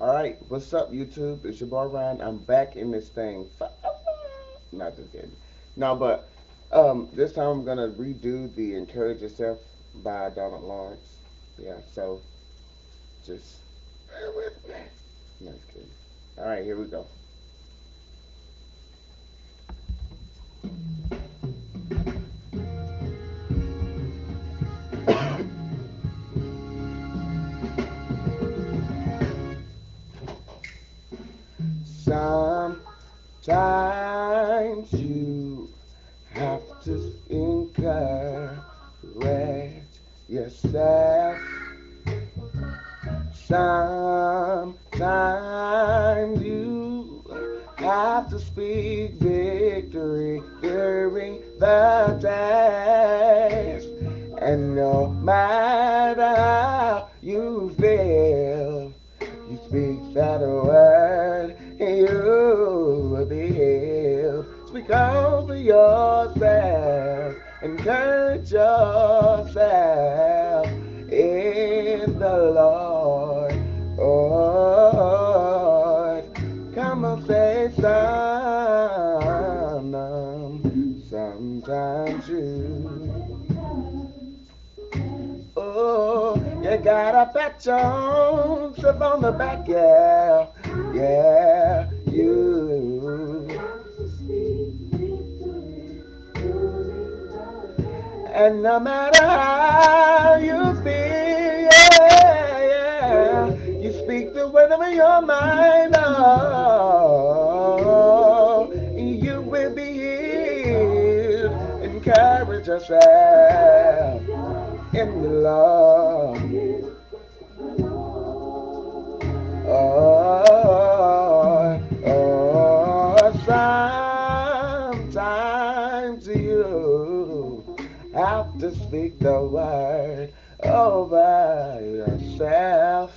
Alright, what's up, YouTube? It's your boy Ryan. I'm back in this thing. Not just kidding. No, but this time I'm gonna redo the Encourage Yourself by Donald Lawrence. Yeah, so just bear with me. No, just kidding. Alright, here we go. Sometimes you have to encourage yourself. Sometimes you have to speak victory during the test. And no matter how you feel, you speak that word and you will be healed. Speak over yourself, encourage yourself in the Lord. Oh, come and say sometimes you gotta pat yourself on the back, yeah, yeah, you. And no matter how you feel, yeah, yeah, you speak the word of your mind, oh, you will be healed. Encourage yourself in the Lord. Sometimes you have to speak the word over yourself.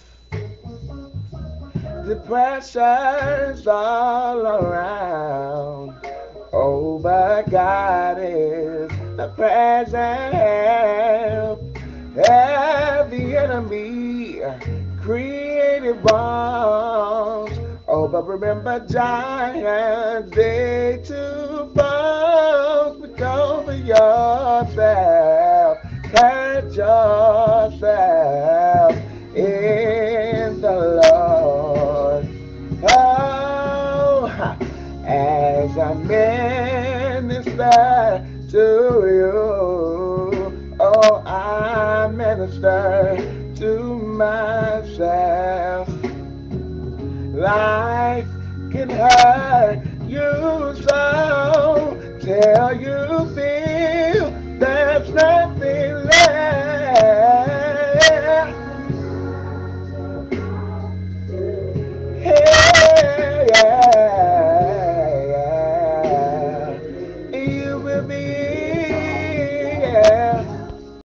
Depression's all around. Oh, but God is the present help. Have the enemy created wrongs. Oh, but remember giants, they too fall. Speak over yourself, hurt yourself in the Lord. Oh, as I minister to you, oh, I minister to myself. Life can hurt you so, tell you